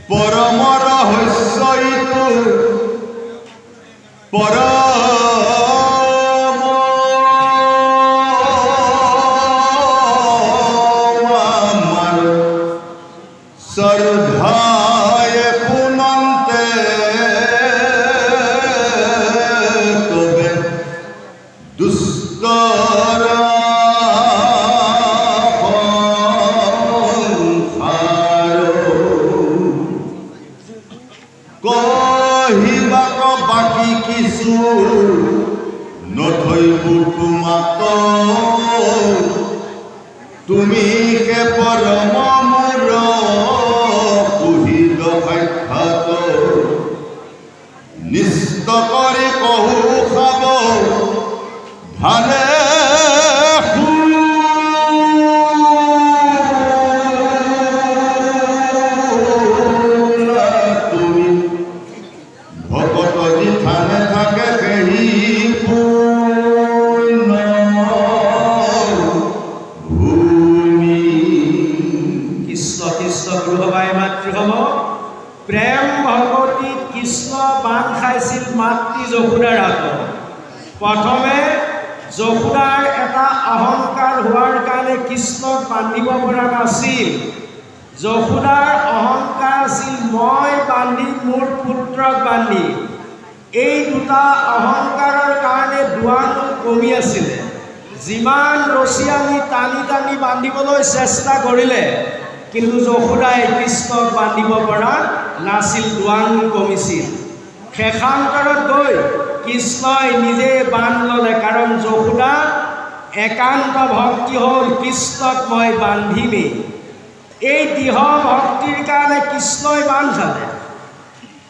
পৰম ৰহস্য ইটো আমাৰ শ্ৰদ্ধায় পুনন্তে তবে দুস্তৰ কহিবাক বাকি কিছু নথইব তোমাত তুমি কে পৰম মোৰ পুহিত সাক্ষাৎ নিষ্ট কৰি কহু খাব ধানে তুমি ভকত যি থানে থাকে সেই প্ৰেম ভগবতীত কৃষ্ণ বান খাইছিল মাতৃ যশোদাৰ আগত প্ৰথমে যশোদাৰ এটা অহংকাৰ হোৱাৰ কাৰণে কৃষ্ণক বান্ধিব পৰা নাছিল যশোদাৰ অহংকাৰ আছিল মই বান্ধি মোৰ পুত্ৰক বান্ধি এই দুটা অহংকাৰৰ কাৰণে দুৱাটো কমি আছিলে যিমান ৰছী আনি টানি টানি বান্ধিবলৈ চেষ্টা কৰিলে কিন্তু যশোদাই কৃষ্ণক বান্ধিব পৰা নাছিল দুৱান কমিছিল শেষান্তৰত গৈ কৃষ্ণই নিজে বান্ধ ল'লে কাৰণ যশোদা একান্ত ভক্তি হ'ল কৃষ্ণক মই বান্ধিমেই এই দৃঢ় ভক্তিৰ কাৰণে কৃষ্ণই বান্ধ খালে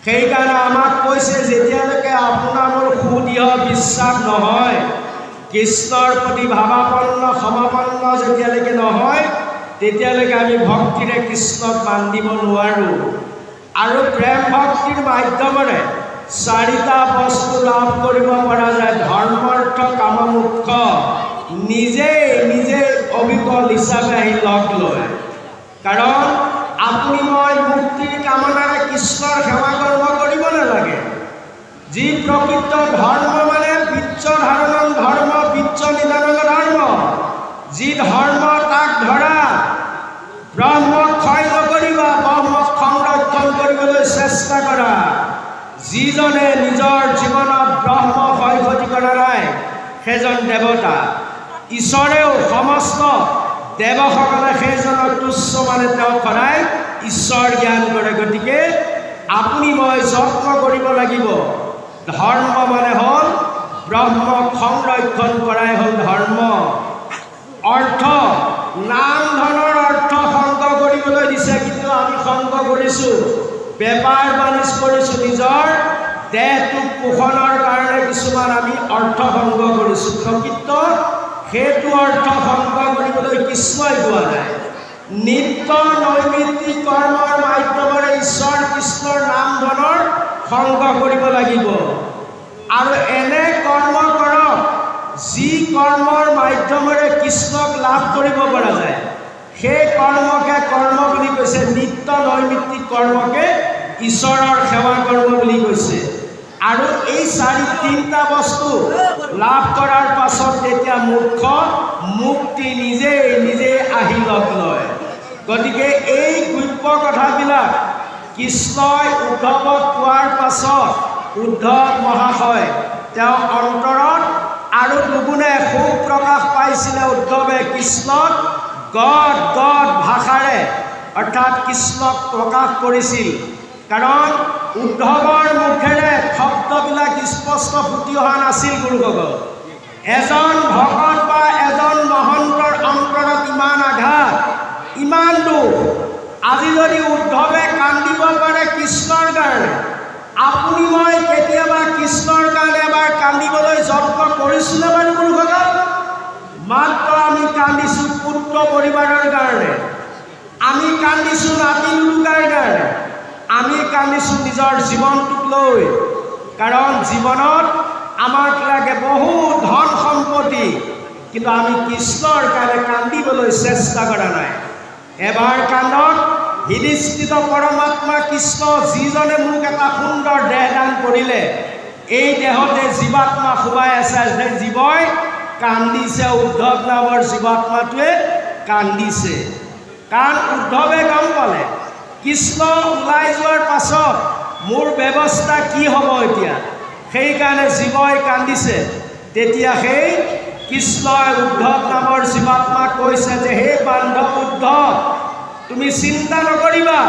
সেইকাৰণে আমাক কৈছে যেতিয়ালৈকে আপোনাৰ মোৰ সুদৃঢ় বিশ্বাস নহয় কৃষ্ণৰ প্ৰতি ভাৱাপন্ন সমপন্ন যেতিয়ালৈকে নহয় তেতিয়ালৈকে আমি ভক্তিৰে কৃষ্ণক বান্ধিব নোৱাৰোঁ আৰু প্ৰেম ভক্তিৰ মাধ্যমেৰে চাৰিটা বস্তু লাভ কৰিব পৰা যায় ধৰ্ম অৰ্থ কাম মোক্ষ নিজে নিজে অবিকল হিচাপে আহি লগ লয় কাৰণ আপুনি মই মুক্তিৰ কামনাৰে কৃষ্ণৰ সেৱা কৰ্ম কৰিব নালাগে যি প্ৰকৃত ধৰ্ম মানে বিচ্ছ ধাৰণং ধৰ্ম বিচ্ছ নিদানং ধৰ্ম যি ধৰ্ম তাক ধৰা ব্ৰহ্মক ক্ষয় নকৰিবা ব্ৰহ্মক সংৰক্ষণ কৰিবলৈ চেষ্টা কৰা যিজনে নিজৰ জীৱনত ব্ৰহ্ম ক্ষয় ক্ষতি কৰা নাই সেইজন দেৱতা ঈশ্বৰেও সমস্ত দেৱসকলে সেইজনক তুচ্ছ মানে তেওঁ সদায় ঈশ্বৰ জ্ঞান কৰে গতিকে আপুনি মই যত্ন কৰিব লাগিব ধৰ্ম মানে হ'ল ব্ৰহ্মক সংৰক্ষণ কৰাই হ'ল ধৰ্ম অৰ্থ নাম ধনৰ অৰ্থ সংগ কৰিবলৈ দিছে কিন্তু আমি সংগ কৰিছোঁ বেপাৰ বাণিজ্য কৰিছোঁ নিজৰ দেহটোক পোষণৰ কাৰণে কিছুমান আমি অৰ্থ সংগ কৰিছোঁ প্ৰকৃত সেইটো অৰ্থ সংগ কৰিবলৈ কৃষ্ণই কোৱা নাই নিত্য নৈমিত্তিক কৰ্মৰ মাধ্যমেৰে ঈশ্বৰ কৃষ্ণৰ নাম ধনৰ সংগ কৰিব লাগিব আৰু এনে কৰ্ম কৰক যি কৰ্মৰ মাধ্যমেৰে কৃষ্ণক লাভ কৰিব পৰা যায় সেই কৰ্মকে কৰ্ম বুলি কৈছে নিত্য নৈমিত্তিক কৰ্মকে ঈশ্বৰৰ সেৱা কৰ্ম বুলি কৈছে আৰু এই তিনিটা বস্তু লাভ কৰাৰ পাছত তেতিয়া মোক্ষ মুক্তি নিজে নিজে আহি লগ লয় গতিকে এই গুপ্য কথাবিলাক কৃষ্ণই উদ্ধৱক কোৱাৰ পাছত উদ্ধৱ মহাশয় তেওঁ অন্তৰত আৰু দুগুণে সুখ প্ৰকাশ পাইছিলে উদ্ধৱে কৃষ্ণক গদ গদ ভাষাৰে অৰ্থাৎ কৃষ্ণক প্ৰকাশ কৰিছিল কাৰণ উদ্ধৱৰ মুখেৰে শব্দবিলাক স্পষ্ট ফুটি অহা নাছিল গুৰুসকল এজন ভকত বা এজন মহন্তৰ অন্তৰত ইমান আঘাত ইমান দুখ আজি যদি উদ্ধৱে কান্দিব পাৰে কৃষ্ণৰ কাৰণে আপুনি মই কেতিয়াবা কৃষ্ণৰ কাৰণে এবাৰ কান্দিবলৈ যত্ন কৰিছিলে বাৰু গুৰুসকল মাত্ৰ আমি কান্দিছোঁ পুত্ৰ পৰিবাৰৰ কাৰণে আমি কান্দিছোঁ নাতি লুকাৰ কাৰণে আমি কান্দিছোঁ নিজৰ জীৱনটোক লৈ কাৰণ জীৱনত আমাক লাগে বহু ধন সম্পত্তি কিন্তু আমি কৃষ্ণৰ কাৰণে কান্দিবলৈ চেষ্টা কৰা নাই এবাৰ কাণ্ডত হৃদিস্থিত পৰমাত্মা কৃষ্ণ যিজনে মোক এটা সুন্দৰ দেহ দান কৰিলে, এই দেহতে জীৱাত্মা সোমাই আছে। সেই জীৱই কান্দিছে, উদ্ধৱ নামৰ জীৱাত্মাটোৱে কান্দিছে। কাৰণ উদ্ধৱে গম পালে কৃষ্ণ ওলাই যোৱাৰ পাছত মোৰ ব্যৱস্থা কি হ'ব এতিয়া, সেইকাৰণে জীৱই কান্দিছে। তেতিয়া সেই কৃষ্ণই উদ্ধৱ নামৰ জীৱাত্মাক কৈছে যে হে বান্ধৱ উদ্ধৱ, তুমি চিন্তা নকৰিবা,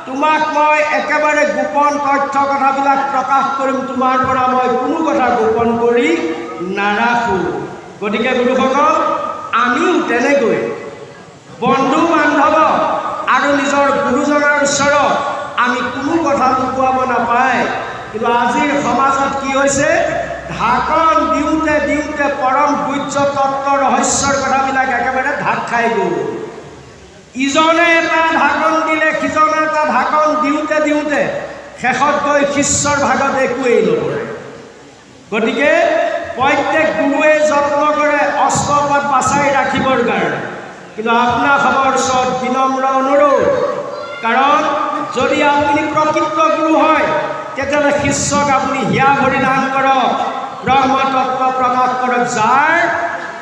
তোমাক মই একেবাৰে গোপন তথ্য কথাবিলাক প্ৰকাশ কৰিম, তোমাৰ পৰা মই কোনো কথা গোপন কৰি নাৰাখোঁ। গতিকে গুৰুসকল, আমিও তেনেকৈ বন্ধু বান্ধৱ আৰু নিজৰ গুৰুজনাৰ ওচৰত আমি কোনো কথা লুকুৱাব নাপায়। কিন্তু আজিৰ সমাজত কি হৈছে, ঢাকন দিওঁতে দিওঁতে পৰম গুহ্য তত্ত্ব ৰহস্যৰ কথাবিলাক একেবাৰে ঢাক খাই গ'ল। ইজনে এটা ঢাকন দিলে সিজনে এটা ঢাকন দিওঁতে দিওঁতে শেষত গৈ শিষ্যৰ ভাগত একোৱেই নপৰে। গতিকে প্ৰত্যেক গুৰুৱে যত্ন কৰে অস্ত্ৰপাত বাচাই ৰাখিবৰ কাৰণে। কিন্তু আপোনাসৱৰ ওচৰত বিনম্ৰ অনুৰোধ, কাৰণ যদি আপুনি প্ৰকৃত গুৰু হয় তেতিয়াহ'লে শিষ্যক আপুনি হিয়া ভৰি দান কৰক, ব্ৰহ্মতত্ত্ব প্ৰকাশ কৰক, যাৰ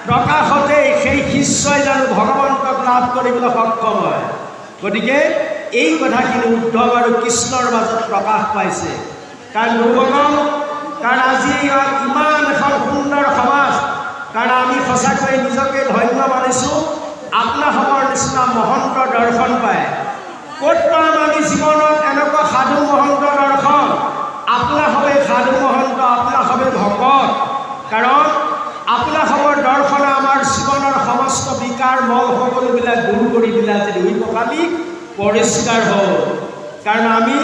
প্ৰকাশতেই সেই শিষ্যই জানো ভগৱন্তক লাভ কৰিবলৈ সক্ষম হয়। গতিকে এই কথাখিনি উদ্ধৱ আৰু কৃষ্ণৰ মাজত প্ৰকাশ পাইছে। কাৰণ গুৰুসকল, কাৰণ আজি ইমান এখন সুন্দৰ সমাজ, কাৰণ আমি সঁচাকৈ নিজকে ধন্য মানিছোঁ আপোনাসৱৰ নিচিনা মহন্ত দৰ্শন পায়। ক'ত পাম আমি জীৱনত এনেকুৱা সাধু মহন্ত দৰ্শন? আপোনাসৱে সাধু মহন্ত, আপোনাসৱে ভকত। কাৰণ আপোনাসৱৰ দৰ্শনে আমাৰ জীৱনৰ সমস্ত বিকাৰ মল সকলোবিলাক দূৰ কৰি দিলে, আজি দুই পখালি পৰিষ্কাৰ হ'ল। কাৰণ আমি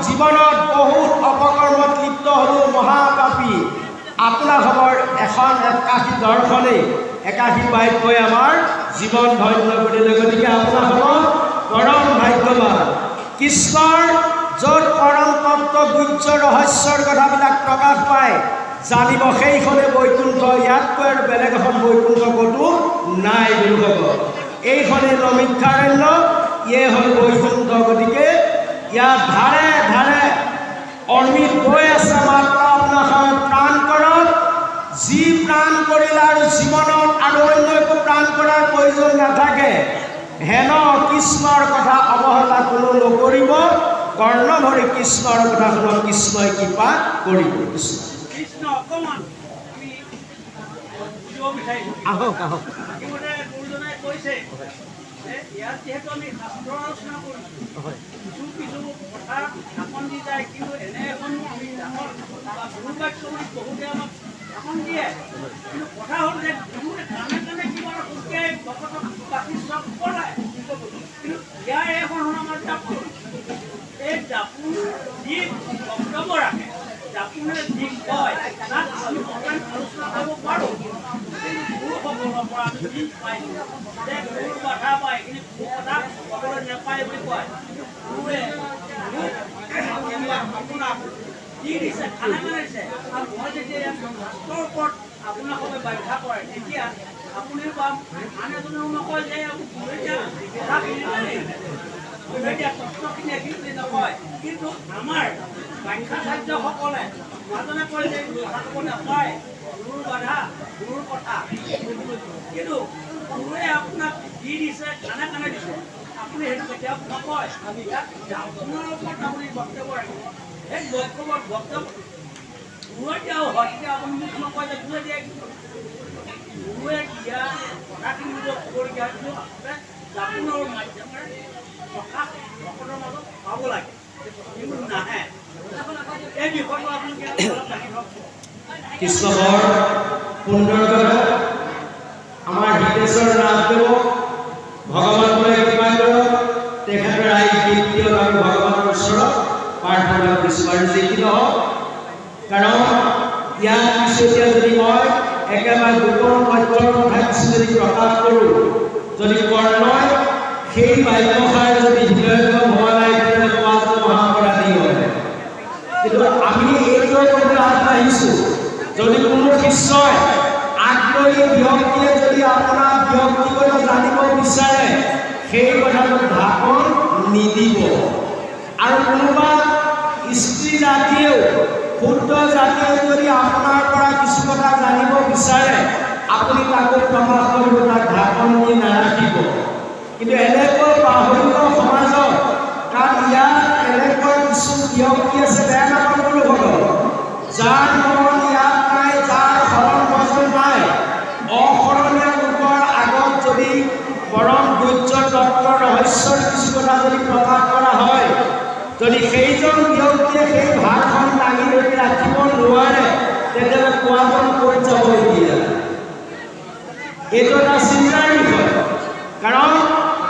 জীৱনত বহুত অপকৰ্মত লিপ্ত হ'লোঁ, মহাপাপী। আপোনাসৱৰ এখন একাশী দৰ্শনেই, একাশী বাক্যই আমাৰ জীৱন ধন্য কৰিলে। গতিকে আপোনাসৱ পৰম ভাগ্যৱান। কৃষ্ণৰ য'ত পৰম তত্ত্ব গুহ্য ৰহস্যৰ কথাবিলাক প্ৰকাশ পায় জানিব, সেইখনে বৈকুণ্ঠ। ইয়াতকৈ আৰু বেলেগ এখন বৈকুণ্ঠ ক'তো নাই গুৰুসকল। এইখনেই নমিক্ষাৰণ্য, ইয়ে হ'ল বৈকুণ্ঠ। গতিকে ইয়াত ধাৰে ধাৰে অমৃত বৈ আছে, মাত্ৰ আপোনাসৱে প্ৰাণ কৰক। যি প্ৰাণ কৰিলে আৰু জীৱনত আৰু অন্য একো প্ৰাণ কৰাৰ প্ৰয়োজন নাথাকে। হেন কৃষ্ণৰ কথা অৱহেলা কোনো নকৰিব, কৰ্ণ ভৰি কৃষ্ণৰ কথা শুনক, কৃষ্ণই কৃপা কৰিব। কৃষ্ণ অকণমান আমি বুজিব বিচাৰিছোঁ। আহক আহক। ইতিমধ্যে গুৰুজনাই কৈছে যে ইয়াত যিহেতু আমি শাস্ত্ৰ আলোচনা কৰিছোঁ, কিছু কথা ঢাকন দি যায়, কিন্তু এনে এখন আমি ঢাকন বা গুৰু বাক্য বুলি বহুতে আমাক ঢাকন দিয়ে। কিন্তু কথা হ'ল যে গুৰুৱে কাণে কাণে কিবা সুকীয়াই ভকতক বাকী চব পলায়। কিন্তু ইয়াৰ এখন হ'ল আমাৰ দাপোন। এই দাপোন যি বক্তব্য ৰাখে, দাপোনে যি কয়, তাত আমি অকণমান আলোচনা কৰিব পাৰোঁ। গুৰুসকলৰ পৰা আমি যি পাইছোঁ যে গুৰুৰ বাধা পায়, কিন্তু গুৰু কথা ক'বলৈ নাপায় বুলি কয়। গুৰুৱে আপোনাক যি দিছে, খানা খানা দিছে, আৰু মই যেতিয়া শাস্ত্ৰৰ ওপৰত আপোনালোকে ব্যাখ্যা কৰে, তেতিয়া আপুনি বা আন এজনেও নকয় যে তত্ত্বখিনি বুলি নকয়। কিন্তু আমাৰ ব্যাখ্যাচাৰ্যসকলে মাজনে কয় যে কথা ক'ব নাপায়, গুৰুৰ বাধা, গুৰুৰ কথা। কিন্তু গুৰুৱে আপোনাক যি দিছে, কাণে কাণে দিছে, আপুনি সেইটো কেতিয়াও নকয়। ইয়াত আপোনাৰ ওপৰত আপুনি বক্তব্য ৰাখিব। সেই বক্তব্যৰ বক্তব্য গুৰুৱে দিয়াও হয়, তেতিয়া আপুনি মোক নকয় যে গুৰুৱে দিয়ে। গুৰুৱে দিয়া কথাখিনি কৰিবলগীয়া কিন্তু দাপোনৰ মাধ্যমেৰে প্ৰকাশ ভকতৰ মাজত পাব লাগে, কিন্তু নাহে। এই বিষয়টো আপোনালোকে অলপ লাগি ধৰক। কৃষ্ণ বৰ সুন্দৰকৈ আমাৰ হিতেশ্বৰ নাথদেৱক ভগৱানলৈ কৃপা কৰক, তেখেতৰ আই কীৰ্তিক আমি ভগৱানৰ ওচৰত প্ৰাৰ্থনা কৰিছোঁ। আৰু যি কি নহওক, কাৰণ ইয়াত কিছু এতিয়া যদি মই একেবাৰে গোপন তথ্যৰ কথা কিছু যদি প্ৰকাশ কৰোঁ, যদি কৰ্ণই সেই বাক্যষাৰ যদি হৃদয়ঙ্গম হোৱা নাই, তেতিয়াহ'লে কোৱাটো মহাপৰাধী হয়। কিন্তু আমি এইটোৱে ক'বলৈ আগবাঢ়িছোঁ, যদি কোনো শিষ্যই আগ্ৰহী ব্যক্তিয়ে যদি আপোনাৰ ব্যক্তিগত জানিব বিচাৰে, সেই কথাটো ঢাকন নিদিব। আৰু কোনোবা স্ত্ৰী জাতিয়েও শুদ্ধ জাতিয়েও যদি আপোনাৰ পৰা কিছু কথা জানিব বিচাৰে আপুনি তাকো প্ৰকাশ কৰিব, তাক ঢাকন দি নাৰাখিব। কিন্তু এনেকৈ বাহুল্য সমাজত, কাৰণ ইয়াত এনেকুৱা কিছু ব্যক্তি আছে, বেয়া নাপাব লোকসকল, যাৰ মন ইয়াত নাই, যাৰ শৰণ ভজন নাই, অশৰণীয়া লোকৰ আগত যদি পৰম গুহ্য তত্ত্ব ৰহস্যৰ কিছু কথা যদি প্ৰকাশ কৰা হয়, যদি সেইজন ব্যক্তিয়ে সেই ভাতখন দাঙি ধৰি ৰাখিব নোৱাৰে, তেতিয়াহ'লে কোৱাজন ক'ত যাব এতিয়া? এইটো এটা চিন্তাৰ বিষয়। কাৰণ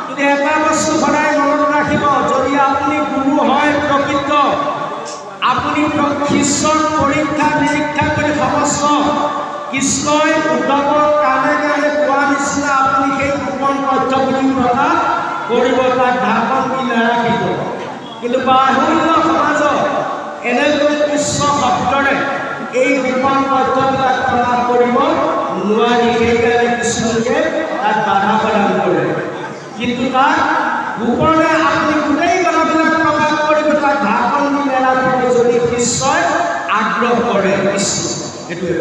যদি এটা বস্তু সদায় মনত ৰাখিব, যদি আপুনি গুৰু হয় প্ৰকৃত, আপুনি শিষ্যক পৰীক্ষা নিৰীক্ষা কৰি সমস্ত কৃষ্ণই উদ্ধৱক কাণে কাণে কোৱা নিচিনা আপুনি সেই গোপন তথ্যখিনি প্ৰকাশ কৰিব, তাক ঢাকন দি নাৰাখিব। কিন্তু বাহুল্য সমাজত এনেকৈ উচ্চ শব্দৰে এই গোপন তথ্যবিলাক প্ৰকাশ কৰিব নোৱাৰি, সেইকাৰণে কিছুলোকে তাক বাধা প্ৰদান কৰে। কিন্তু তাক গোপনে আপুনি গোটেই কথাবিলাক প্ৰকাশ কৰিব, তাক ঢাকন দি নাৰাখিব যদি নিশ্চয় আগ্ৰহ কৰে কৃষ্ণ। এইটোৱে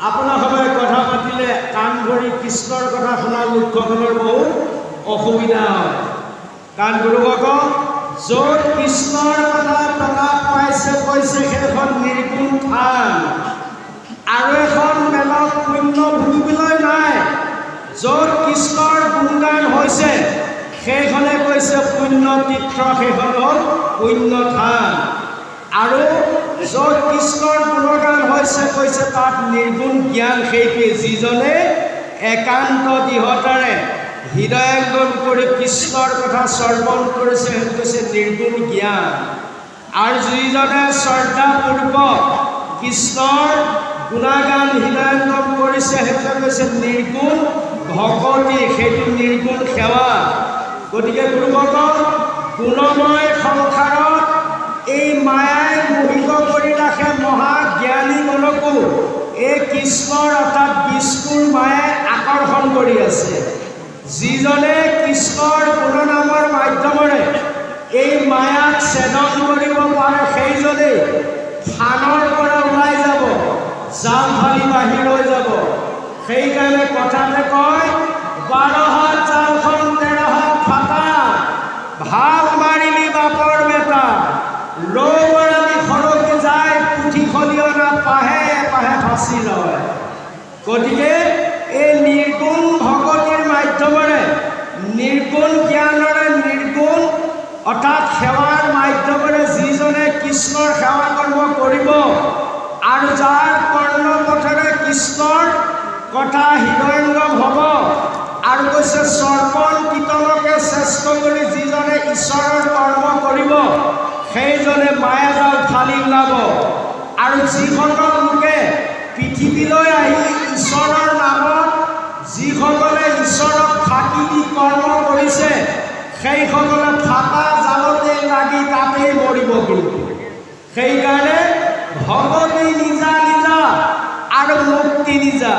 আপোনাৰ সবে কথা পাতিলে কাণ ধৰি কৃষ্ণৰ কথা শুনা লোকসকলৰ বহুত অসুবিধা হয়। কাৰণ গুৰুসকল, য'ত কৃষ্ণৰ কথা প্ৰকাশ পাইছে কৈছে সেইখন নিৰ্গুণ থান, আৰু এখন বেলেগ পুণ্য ভুগিবলৈ নাই। য'ত কৃষ্ণৰ গুণগান হৈছে সেইখনে কৈছে পুণ্য তীৰ্থ, সেইখন হ'ল পুণ্য থান। আৰু য'ত কৃষ্ণৰ গুণগান হৈছে কৈছে তাত নিৰ্গুণ জ্ঞান, সেইটোৱে যিজনে একান্ত দিহতাৰে হৃদয়ংগম কৰি কৃষ্ণৰ কথা শ্ৰৱণ কৰিছে সেইটো কৈছে নিৰ্গুণ জ্ঞান। আৰু যিজনে শ্ৰদ্ধাপূৰ্বক কৃষ্ণৰ গুণাগান হৃদয়ংগম কৰিছে সেইটো কৈছে নিৰ্গুণ ভকতি, সেইটো নিৰ্গুণ সেৱা। গতিকে গুৰুসকল, গুণময় সংসাৰত এই মায়াই মোহিত কৰি ৰাখে মহাজ্ঞানীগণকো। এই কৃষ্ণৰ অৰ্থাৎ বিষ্ণুৰ মায়াই আকৰ্ষণ কৰি আছে। যিজনে কৃষ্ণৰ গুণনামৰ মাধ্যমেৰে এই মায়াক ছেদন কৰিব পাৰে সেইজনেই থানৰ পৰা ওলাই যাব, জাল ফালি বাহিৰ হৈ যাব। সেইকাৰণে কথাতে কয়, 12 হাত জালখন 13 হাত ফাটা, ভাল মাৰিলি বাপৰ বেটা, ৰৌবৰালি সৰকি যায়, পুথি খলিয়না পাহে পাহে ফাঁচি লয়। গতিকে এই নিৰ্গুণ ভকতিৰ মাধ্যমেৰে, নিৰ্গুণ জ্ঞানৰে, নিৰ্গুণ অৰ্থাৎ সেৱাৰ মাধ্যমেৰে যিজনে কৃষ্ণৰ সেৱা কৰ্ম কৰিব আৰু যাৰ কৰ্ণপথেৰে কৃষ্ণৰ কথা হৃদয়ংগম হ'ব, আৰু কৈছে শ্ৰৱণ কীৰ্তনকে শ্ৰেষ্ঠ কৰি যিজনে ঈশ্বৰৰ কৰ্ম কৰিব সেইজনে মায়াজাল ফালি ওলাব। আৰু যিসকল লোকে পৃথিৱীলৈ আহি ঈশ্বৰৰ নামত যিসকলে ঈশ্বৰক ফাঁকি দি কৰ্ম কৰিছে সেইসকলে ফাটা জালতে লাগি তাতেই মৰিব। কিন্তু সেইকাৰণে ভগৱতী নিজা নিজা আৰু মুক্তি নিজা।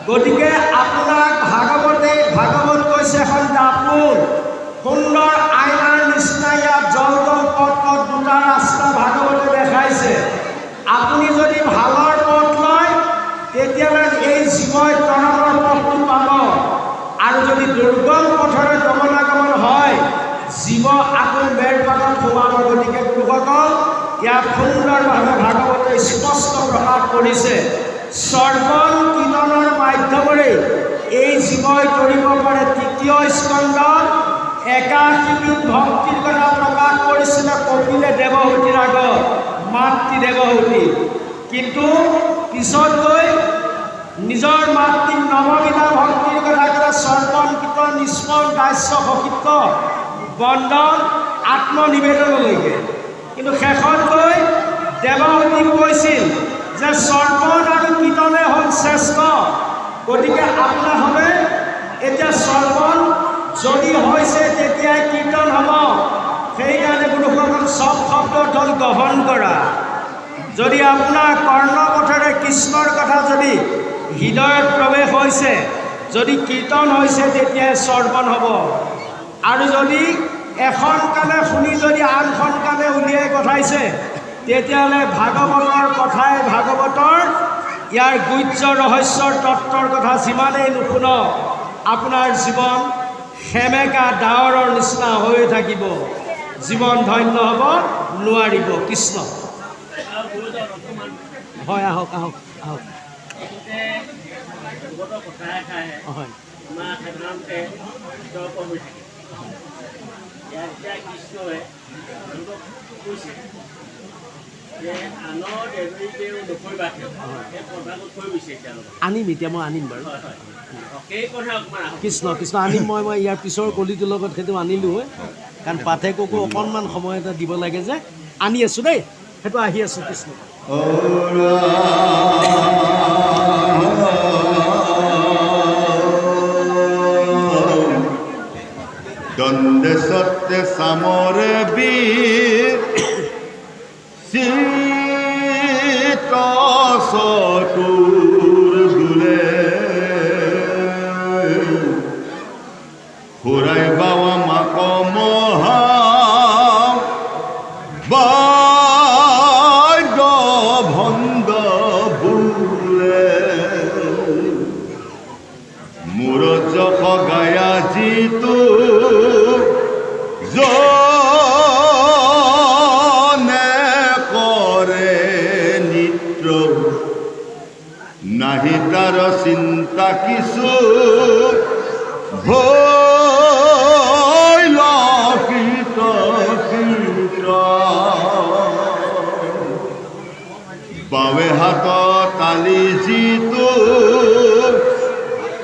গতিকে আপোনাক ভাগৱত কৈছে এখন দাপোন, সুন্দৰ আইনাৰ নিচিনা ইয়াত জল জল পথ পথ দুটা ৰাস্তা ভাগৱতে দেখাইছে। আপুনি যদি ভালৰ পথ লয় তেতিয়াহ'লে এই জীৱই তৰণৰ পথটো পাব, আৰু যদি দুৰ্গম পথেৰে গমনাগমন হয় জীৱ আকৌ মেৰ পাতত সোমাব। গতিকে গুৰুসকল, ইয়াত সুন্দৰভাৱে ভাগৱতে স্পষ্ট প্ৰকাশ কৰিছে, শ্ৰৱণ কীৰ্তনৰ মাধ্যমেৰে এই জীৱই কৰিব পাৰে। 3য় স্কন্ধত 81 ভক্তিৰ কথা প্ৰকাশ কৰিছিলে কপিলে দেৱহূতিৰ আগত, মাতৃ দেৱহূতি। কিন্তু পিছত গৈ নিজৰ মাতৃক নৱবিধা ভক্তিৰ কথা ক'লে, শ্ৰৱণ কীৰ্তন নিস্মৰণ দাস্য সখিত্ব বন্দন আত্মনিবেদনলৈকে। কিন্তু শেষত গৈ দেৱহূতিক কৈছিল যে শ্ৰৱণ আৰু কীৰ্তনে হ'ল শ্ৰেষ্ঠ। গতিকে আপোনাৰ হবে এতিয়া শ্ৰৱণ যদি হৈছে তেতিয়াই কীৰ্তন হ'ব। সেইকাৰণে গুৰুসকল চব শব্দত হ'ল গ্ৰহণ কৰা। যদি আপোনাৰ কৰ্ণপথেৰে কৃষ্ণৰ কথা যদি হৃদয়ত প্ৰৱেশ হৈছে, যদি কীৰ্তন হৈছে তেতিয়াই শ্ৰৱণ হ'ব। আৰু যদি এখন কাণে শুনি যদি আনখন কাণে উলিয়াই পঠাইছে তেতিয়াহ'লে ভাগৱতৰ কথাই ভাগৱতৰ ইয়াৰ গুহ্য ৰহস্যৰ তত্ত্বৰ কথা যিমানেই নুশুনক আপোনাৰ জীৱন সেমেকা ডাৱৰৰ নিচিনা হৈ থাকিব, জীৱন ধন্য হ'ব নোৱাৰিব। কৃষ্ণ হয়, আহক আহক আহক। হয়, সাধাৰণতে বিতৰ্ক হৈ থাকে। এতিয়া কৃষ্ণই কৈছে যে আনৰ দেৱীদেউ নকৰিবা, সেই কথাটো থৈ গৈছে তেওঁলোকে। আনিম, এতিয়া মই আনিম বাৰু। সেই কথা অকণমান কৃষ্ণ কৃষ্ণ আনিম। মই ইয়াৰ পিছৰ কলিটোৰ লগত সেইটো আনিলোঁ হয়, কাৰণ পাঠককো অকণমান সময় এটা দিব লাগে যে। আনি আছোঁ দেই, সেইটো আহি আছোঁ। কৃষ্ণ দণ্ডে সত্যে সামরে বীর শীত সটুর দুলে ফুরাই বাবা মাক মহা বৈদ্য ভণ্ড বুলে নাহি তাৰ চিন্তা কিছু ভৈল কীট কীট বাৱে হাত তালি যিটো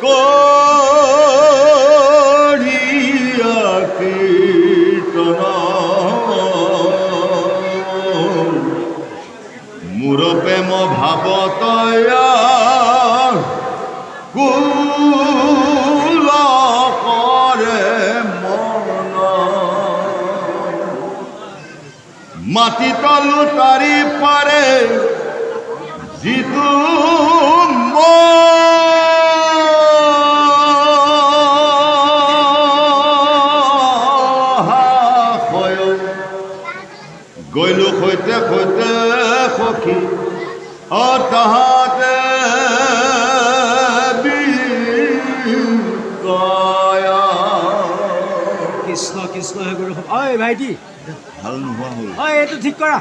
কৰিয়া কীৰ্তন মোৰ প্ৰেম ভাৱ তয়া কুল কৰে মন মাটি তলু তাৰি পাৰে যিটো মহাশয় গৈলো সৈতে সৈতে সখী তাহাতে কৃষ্ণ কৃষ্ণ হে গুৰু। ঐ ভাইটি, ভাল নোহোৱা হ'ল। ঐ এইটো ঠিক কৰা।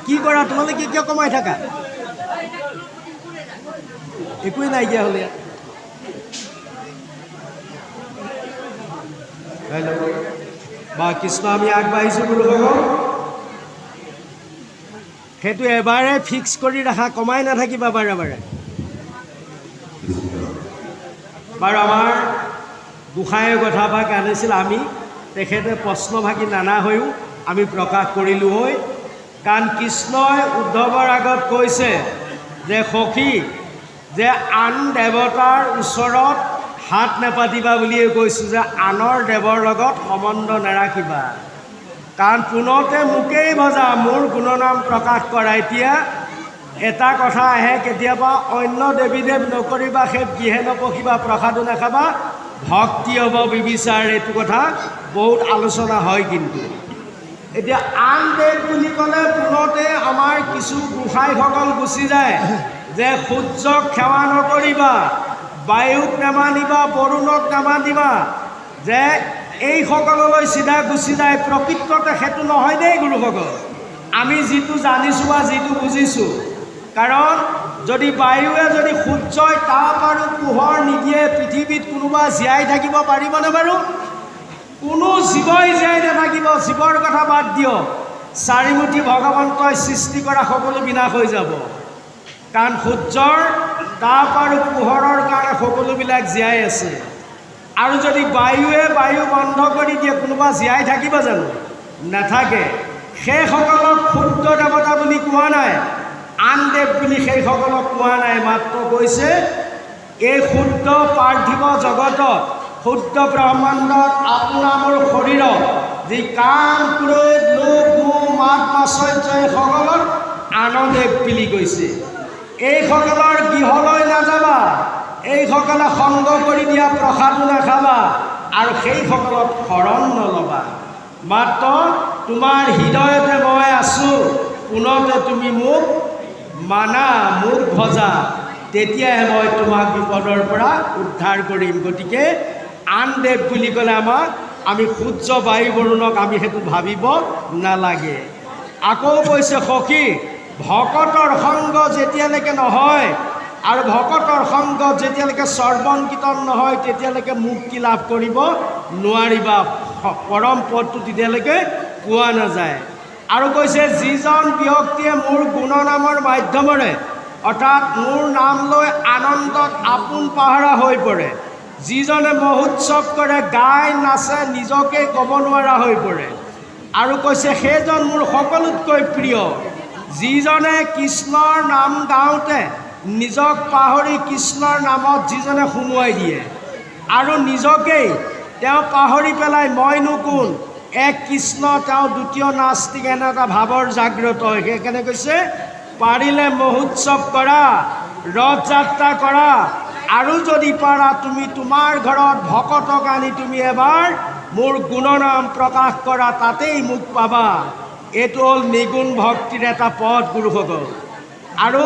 কি কৰা তোমালোকে? কিয় কমাই থাকা? একোৱেই নাইকিয়া হ'লে ইয়াত। বা কৃষ্ণ, আমি আগবাঢ়িছোঁ গুৰুসকল। সেইটো এবাৰে ফিক্স কৰি ৰাখা, কমাই নাথাকিবা বাৰে বাৰে। বাৰু আমাৰ গোসাঁইৰ কথা ভাগ আনিছিল, আমি তেখেতে প্ৰশ্নভাগী নানা হৈও আমি প্ৰকাশ কৰিলোঁ হৈ। কাৰণ কৃষ্ণই উদ্ধৱৰ আগত কৈছে যে সখী, যে আন দেৱতাৰ ওচৰত হাত নেপাতিবা বুলিয়ে কৈছোঁ, যে আনৰ দেৱৰ লগত সম্বন্ধ নাৰাখিবা। কাৰণ পোনতে মোকেই ভজা, মোৰ গুণনাম প্ৰকাশ কৰা। এতিয়া এটা কথা আহে কেতিয়াবা, অন্য দেৱী দেৱ নকৰিবা, সেই গৃহে নপঢ়িবা, প্ৰসাদো নাখাবা, ভক্তি হ'ব বিবিচাৰ। এইটো কথা বহুত আলোচনা হয়। কিন্তু এতিয়া আন দেৱ বুলি ক'লে পোনতে আমাৰ কিছু গোসাঁইসকল গুচি যায় যে সূৰ্যক সেৱা নকৰিবা, বায়ুক নামানিবা, বৰুণক নামানিবা, যে এইসকললৈ চিধা গুচি যায়। প্ৰকৃততে সেইটো নহয় দেই গুৰুসকল। আমি যিটো জানিছোঁ বা যিটো বুজিছোঁ, কাৰণ যদি বায়ুৱে যদি সূৰ্যই তাপ আৰু পোহৰ নিদিয়ে, পৃথিৱীত কোনোবা জীয়াই থাকিব পাৰিবনে বাৰু? কোনো জীৱই জীয়াই নাথাকিব। জীৱৰ কথা বাদ দিয়ক, চাৰিমুঠি ভগৱন্তই সৃষ্টি কৰা সকলো বিনাশ হৈ যাব। কাৰণ সূৰ্যৰ তাপ আৰু পোহৰৰ কাৰণে সকলোবিলাক জীয়াই আছে। আৰু যদি বায়ুৱে বায়ু বন্ধ কৰি দিয়ে, কোনোবা জীয়াই থাকিব জানো? নাথাকে। সেইসকলক ক্ষুদ্ৰ দেৱতা বুলি কোৱা নাই, আন দেৱ বুলি সেইসকলক কোৱা নাই। মাত্ৰ কৈছে এই শুদ্ধ পাৰ্থিৱ জগতত, শুদ্ধ ব্ৰহ্মাণ্ডত আপোনাৰ মোৰ শৰীৰত যি কাম, ক্ৰোধ, লোভ, মোহ, মাত, মাশ্চৰ্য, এইসকলক আনদেৱ বুলি কৈছে। এইসকলৰ গৃহলৈ নাযাবা, এইসকলে সংগ কৰি দিয়া প্ৰসাদো নাখাবা, আৰু সেইসকলক শৰণ নল'বা। মাত্ৰ তোমাৰ হৃদয়তে মই আছোঁ, পোনতে তুমি মোক মানা, মোক ভজা, তেতিয়াহে মই তোমাক বিপদৰ পৰা উদ্ধাৰ কৰিম। গতিকে আন দেৱ বুলি ক'লে আমি সূৰ্য, বায়ু, বৰুণক আমি সেইটো ভাবিব নালাগে। আকৌ কৈছে সখী, ভকতৰ সংগ যেতিয়ালৈকে নহয়, আৰু ভকতৰ সংগত যেতিয়ালৈকে শ্ৰৱণ কীৰ্তন নহয়, তেতিয়ালৈকে মুক্তি লাভ কৰিব নোৱাৰিবা। পৰম পদটো তেতিয়ালৈকে পোৱা নাযায়। আৰু কৈছে যিজন ব্যক্তিয়ে মোৰ গুণনামৰ মাধ্যমেৰে, অৰ্থাৎ মোৰ নাম লৈ আনন্দত আপোন পাহৰা হৈ পৰে, যিজনে মহোৎসৱ কৰে, গাই নাচে, নিজকে ক'ব নোৱাৰা হৈ পৰে। আৰু কৈছে সেইজন মোৰ সকলোতকৈ প্ৰিয়, যিজনে কৃষ্ণৰ নাম গাওঁতে নিজক পাহৰি কৃষ্ণৰ নামত যিজনে সোমোৱাই দিয়ে, আৰু নিজকেই তেওঁ পাহৰি পেলাই মইনো কোন, এক কৃষ্ণ তেওঁ দ্বিতীয় নাস্তিক, এনে এটা ভাৱৰ জাগ্ৰত হয়। সেইকাৰণে কৈছে পাৰিলে মহোৎসৱ কৰা, ৰথ যাত্ৰা কৰা, আৰু যদি পাৰা তুমি তোমাৰ ঘৰত ভকতক আনি তুমি এবাৰ মোৰ গুণনাম প্ৰকাশ কৰা, তাতেই মোক পাবা। এইটো হ'ল নিগুণ ভক্তিৰ এটা পথ গুৰুসকল। আৰু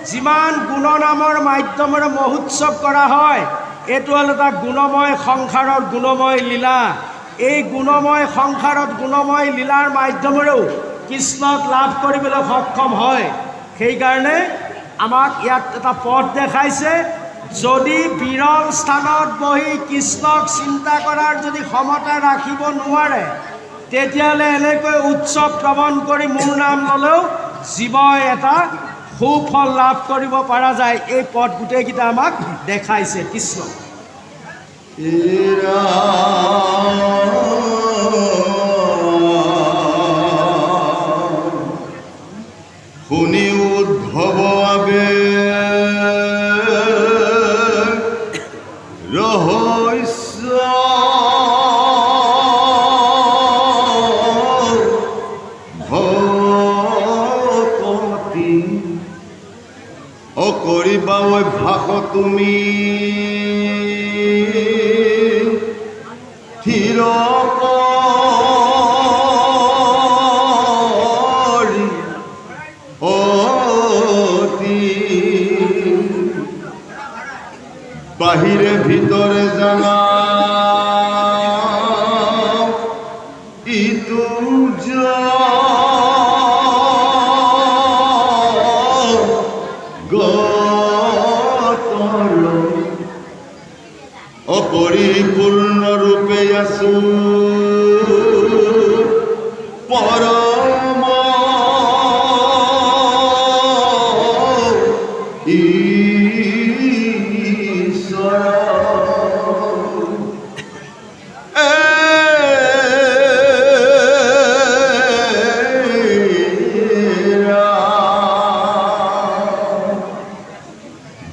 যিমান গুণনামৰ মাধ্যমেৰে মহোৎসৱ কৰা হয়, এইটো হ'ল এটা গুণময় সংসাৰৰ গুণময় লীলা। এই গুণময় সংসাৰত গুণময় লীলাৰ মাধ্যমেৰেও কৃষ্ণক লাভ কৰিবলৈ সক্ষম হয়। সেইকাৰণে আমাক ইয়াত এটা পথ দেখাইছে। যদি বিৰল স্থানত বহি কৃষ্ণক চিন্তা কৰাৰ যদি ক্ষমতা ৰাখিব নোৱাৰে, তেতিয়াহ'লে এনেকৈ উৎসৱ শ্ৰৱণ কৰি মোৰ নাম ল'লেও জীৱই এটা সুফল লাভ কৰিব পৰা যায়। এই পথ গোটেইকেইটা আমাক দেখাইছে কৃষ্ণ। শুনি উদ্ধৱ আবে ৰহস্য ভকতি অকৰিবা অভ্যাস তুমি থিৰ বাহিরে ভিতরে জানা ইতু গতল অপরিপূর্ণ রূপে আসু পরম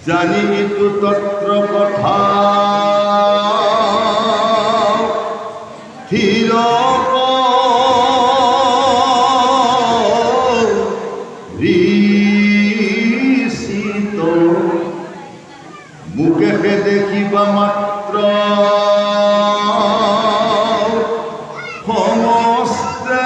জানি তু তত্র কথা ধীর ঋষিত মুখে দেখিবা মাত্র সমস্তে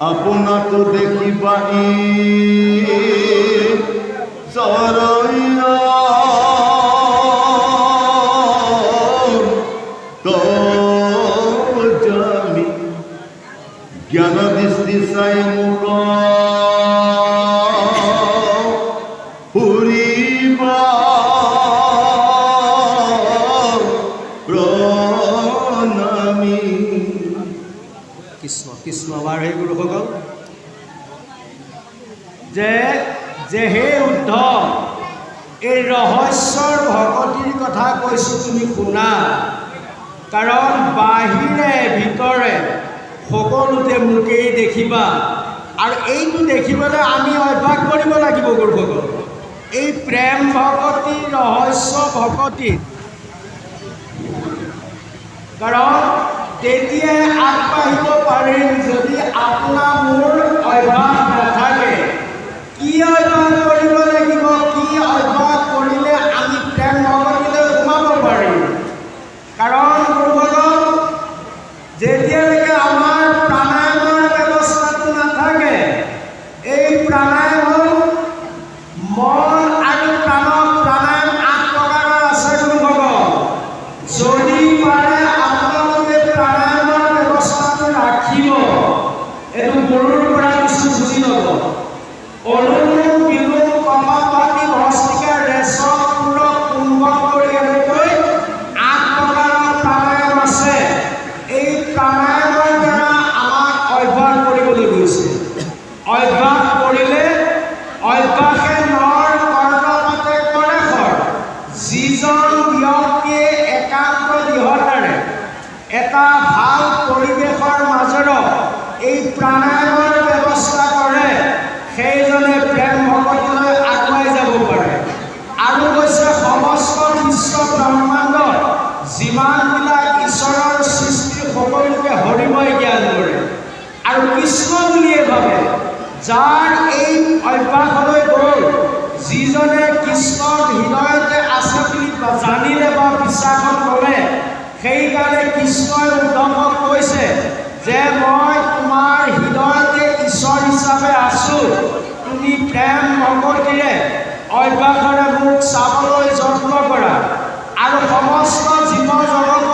আপনা তো দেখিবা চরইয়া তো জানি জ্ঞান দৃষ্টি চাই মুখ ফুরিবা প্ৰণামী। কৃষ্ণ কৃষ্ণ আমাৰ সেই গুৰুসকল যে হে উদ্ধৱ, এই ৰহস্যৰ ভকতিৰ কথা কৈছোঁ, তুমি শুনা। কাৰণ বাহিৰে ভিতৰে সকলোতে মোকেই দেখিবা, আৰু এইটো দেখিবলৈ আমি অভ্যাস কৰিব লাগিব গুৰুসকল। এই প্ৰেম ভকতি ৰহস্য ভকতি, কাৰণ তেতিয়াই আগবাঢ়িব পাৰিম। যদি আপোনাৰ মোৰ অভ্যাস নাথাকে, কি অভ্যাস কৰিব লাগিব, কি অভ্যাস কৰিলে আমি প্ৰেম ভকতিলৈ সোমাব পাৰিম। কাৰণ গুৰুসকল, যেতিয়ালৈকে আমাৰ প্ৰাণায়ামৰ ব্যৱস্থাটো নাথাকে, এই প্ৰাণায়ামৰ মন আৰু প্ৰাণক প্ৰাণায়াম 8 প্ৰকাৰৰ আছে গুৰুসকল। যদি পাৰে আপোনালোকে প্ৰাণায়ামৰ ব্যৱস্থাটো ৰাখিব, এইটো গুৰুৰ পৰা কিছু বুজি ল'ব। অনুলোম বিলোম কপালভাতি ভস্ত্ৰিকা ৰেচম পূৰক কুম্ভক কৰি এনেকৈ 8 প্ৰকাৰৰ প্ৰাণায়াম আছে। এই প্ৰাণায়ামৰ দ্বাৰা আমাক অভ্যাস কৰিবলৈ গৈছে। অভ্যাস কৰিলে অভ্যাসে নৰ কৰ্ণমতে কৰে ফল। যিজন ব্যক্তিয়ে একান্ত দৃঢ়তাৰে এটা ভাল পৰিৱেশৰ মাজেৰে এই প্ৰাণায়ামৰ ব্যৱস্থা কৰে, সেইজনে প্ৰেম ভকতিলৈ আগুৱাই যাব পাৰে। আৰু কৈছে সমস্ত বিশ্ব ব্ৰহ্মাণ্ডত যিমানবিলাক ঈশ্বৰৰ সৃষ্টি সকলোকে হৰিময় জ্ঞান কৰে আৰু কৃষ্ণ বুলিয়ে ভাবে। যাৰ এই অভ্যাসলৈ গ'ল, যিজনে কৃষ্ণৰ হৃদয়তে আছে বুলি জানিলে বা বিশ্বাসত ল'লে, সেইকাৰণে কৃষ্ণই উদ্ধৱক কৈছে যে মই তোমাৰ হৃদয়তে ঈশ্বৰ হিচাপে আছোঁ, তুমি প্ৰেম ভকতিৰে অভ্যাসেৰে মোক চাবলৈ যত্ন কৰা আৰু সমস্ত জীৱ জগত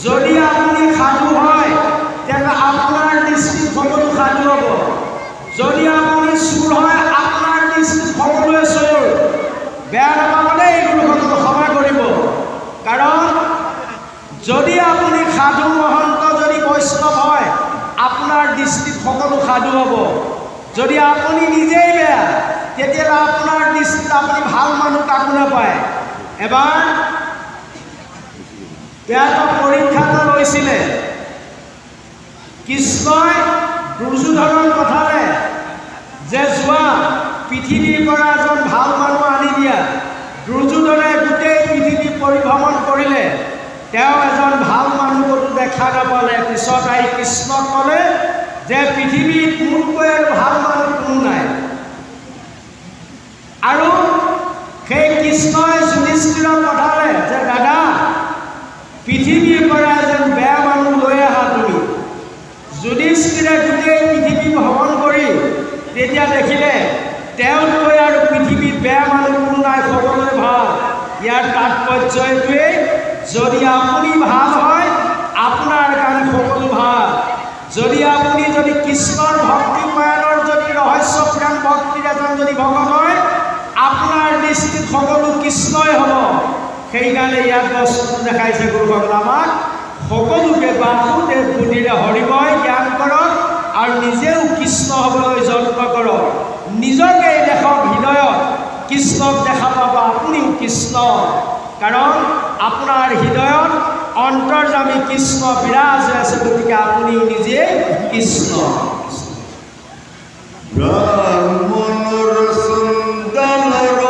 যদি আপুনি সাধু হয় তেন্তে আপোনাৰ দৃষ্টিত সকলো সাধু হ'ব। যদি আপুনি চোৰ হয় আপোনাৰ দৃষ্টিত সকলোৱে চোৰ। বেয়া নাপাবলৈ এই গুৰুসকলক ক্ষমা কৰিব। কাৰণ যদি আপুনি সাধু মহন্ত যদি বৈষ্ণৱ হয় আপোনাৰ দৃষ্টিত সকলো সাধু হ'ব। যদি আপুনি নিজেই বেয়া তেতিয়াহ'লে আপোনাৰ দৃষ্টিত আপুনি ভাল মানুহ কাকো নাপায়। এবাৰ এটা পৰীক্ষা এটা লৈছিলে। কৃষ্ণই দুৰ্যোধনৰ কথাৰে যে যোৱা পৃথিৱীৰ পৰা এজন ভাল মানুহ আনি দিয়া। দুৰ্যোধনে গোটেই পৃথিৱী পৰিভ্ৰমণ কৰিলে, তেওঁ এজন ভাল মানুহ ক'তো দেখা নাপালে। পিছত আহি কৃষ্ণক ক'লে যে পৃথিৱীত মোতকৈ আৰু ভাল মানুহ কোনো নাই। আৰু সেই কৃষ্ণই যুধিষ্ঠিৰক পঠালে যে দাদা পৃথিৱীৰ পৰা এজন বেয়া মানুহ লৈ আহা তুমি। যুধিষ্ঠিৰে গোটেই পৃথিৱী ভ্ৰমণ কৰি তেতিয়া দেখিলে তেওঁতকৈ আৰু পৃথিৱীত বেয়া মানুহ কোনো নাই, সকলোৱে ভাল। ইয়াৰ তাৎপৰ্য এইটোৱেই, যদি আপুনি ভাল হয় আপোনাৰ কাৰণে সকলো ভাল। যদি আপুনি কৃষ্ণৰ ভক্তিপৰায়ণৰ যদি ৰহস্য পুৰাণ ভক্তিৰ এজন যদি ভকত হয় আপোনাৰ দৃষ্টিত সকলো কৃষ্ণই হ'ব। সেইকাৰণে ইয়াত বস্তুটো দেখাইছে গুৰুসকল আমাক সকলোকে বাসুদেৱ বুদ্ধিৰে হৰিময় জ্ঞান কৰক আৰু নিজেও কৃষ্ণ হ'বলৈ যত্ন কৰক। নিজকে দেখক হৃদয়ত কৃষ্ণক দেখা পাব আপুনিও কৃষ্ণ। কাৰণ আপোনাৰ হৃদয়ত অন্তৰ্যামী কৃষ্ণ বিৰাজ হৈ আছে। গতিকে আপুনি নিজে কৃষ্ণ। ব্রাহ্মণর সন্তানর